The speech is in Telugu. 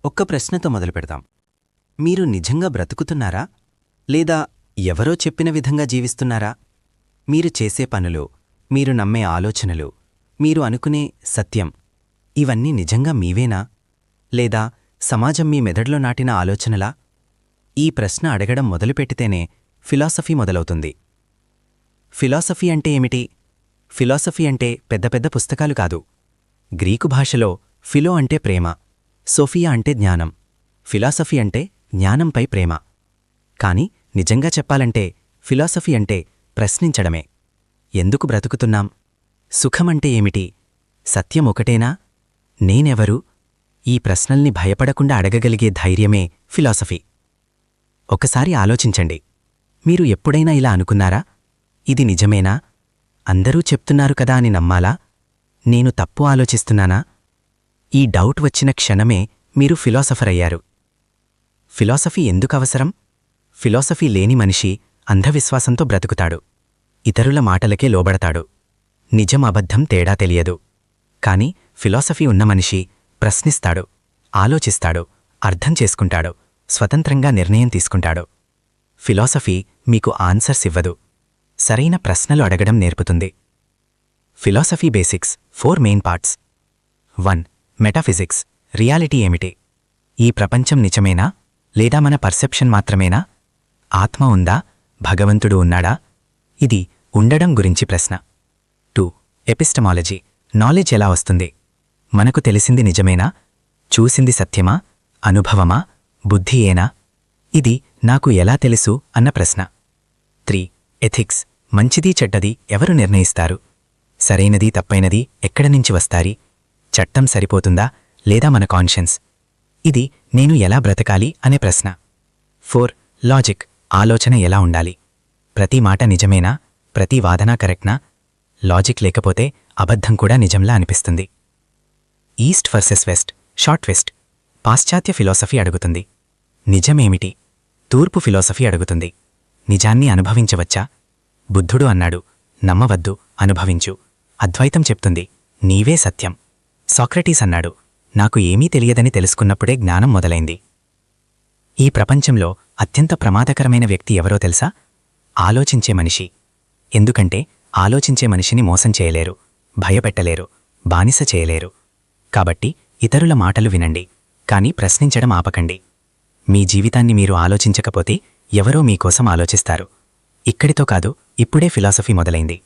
ఒక్క ప్రశ్నతో మొదలుపెడదాం. మీరు నిజంగా బ్రతుకుతున్నారా? లేదా ఎవరో చెప్పిన విధంగా జీవిస్తున్నారా? మీరు చేసే పనులు, మీరు నమ్మే ఆలోచనలు, మీరు అనుకునే సత్యం ఇవన్నీ నిజంగా మీవేనా? లేదా సమాజం మీ మెదడులో నాటిన ఆలోచనలా? ఈ ప్రశ్న అడగడం మొదలుపెట్టితేనే ఫిలాసఫీ మొదలవుతుంది. ఫిలాసఫీ అంటే ఏమిటి? ఫిలాసఫీ అంటే పెద్ద పెద్ద పుస్తకాలు కాదు. గ్రీకు భాషలో ఫిలో అంటే ప్రేమ, సోఫియా అంటే జ్ఞానం, ఫిలాసఫీ అంటే జ్ఞానంపై ప్రేమ. కాని నిజంగా చెప్పాలంటే ఫిలాసఫీ అంటే ప్రశ్నించడమే. ఎందుకు బ్రతుకుతున్నాం? సుఖమంటే ఏమిటి? సత్యం ఒకటేనా? నేనెవరు? ఈ ప్రశ్నల్ని భయపడకుండా అడగగలిగే ధైర్యమే ఫిలాసఫీ. ఒకసారి ఆలోచించండి. మీరు ఎప్పుడైనా ఇలా అనుకున్నారా? ఇది నిజమేనా? అందరూ చెప్తున్నారు కదా అని నమ్మాలా? నేను తప్పు ఆలోచిస్తున్నానా? ఈ డౌట్ వచ్చిన క్షణమే మీరు ఫిలాసఫర్ అయ్యారు. ఫిలాసఫీ ఎందుకవసరం? ఫిలాసఫీ లేని మనిషి అంధవిశ్వాసంతో బ్రతుకుతాడు. ఇతరుల మాటలకే లోబడతాడు. నిజం అబద్ధం తేడా తెలియదు. కాని ఫిలాసఫీ ఉన్న మనిషి ప్రశ్నిస్తాడు, ఆలోచిస్తాడు, అర్థం చేసుకుంటాడు, స్వతంత్రంగా నిర్ణయం తీసుకుంటాడు. ఫిలాసఫీ మీకు ఆన్సర్స్ ఇవ్వదు, సరైన ప్రశ్నలు అడగడం నేర్పుతుంది. Philosophy basics 4 main parts. 1. Metaphysics. Reality ఏమిటి? ఈ ప్రపంచం నిజమేనా? లేదా మన పర్సెప్షన్ మాత్రమేనా? ఆత్మ ఉందా? భగవంతుడు ఉన్నాడా? ఇది ఉండడం గురించి ప్రశ్న. 2. ఎపిస్టమాలజీ. నాలెడ్జ్ ఎలా వస్తుంది? మనకు తెలిసింది నిజమేనా? చూసింది సత్యమా? అనుభవమా? బుద్ధియేనా? ఇది నాకు ఎలా తెలుసు అన్న ప్రశ్న. 3. ఎథిక్స్. మంచిది చెడ్డది ఎవరు నిర్ణయిస్తారు? సరైనది తప్పైనది ఎక్కడనుంచి వస్తాయి? చట్టం సరిపోతుందా లేదా మన కాన్షియన్స్? ఇది నేను ఎలా బ్రతకాలి అనే ప్రశ్న. 4. లాజిక్. ఆలోచన ఎలా ఉండాలి? ప్రతి మాట నిజమేనా? ప్రతి వాదన కరెక్ట్నా? లాజిక్ లేకపోతే అబద్ధం కూడా నిజంలా అనిపిస్తుంది. East versus west. Short twist. పాశ్చాత్య ఫిలాసఫీ అడుగుతుంది, నిజమేమిటి? తూర్పు ఫిలాసఫీ అడుగుతుంది, నిజాన్ని అనుభవించవచ్చా? బుద్ధుడు అన్నాడు, నమ్మవద్దు, అనుభవించు. అద్వైతం చెప్తుంది, నీవే సత్యం. సాక్రటీస్ అన్నాడు, నాకు ఏమీ తెలియదని తెలుసుకున్నప్పుడే జ్ఞానం మొదలైంది. ఈ ప్రపంచంలో అత్యంత ప్రమాదకరమైన వ్యక్తి ఎవరో తెలుసా? ఆలోచించే మనిషి. ఎందుకంటే ఆలోచించే మనిషిని మోసం చేయలేరు, భయపెట్టలేరు, బానిస చేయలేరు. కాబట్టి ఇతరుల మాటలు వినండి, కాని ప్రశ్నించడం ఆపకండి. మీ జీవితాన్ని మీరు ఆలోచించకపోతే ఎవరో మీకోసం ఆలోచిస్తారు. ఇక్కడితో కాదు, ఇప్పుడే ఫిలాసఫీ మొదలైంది.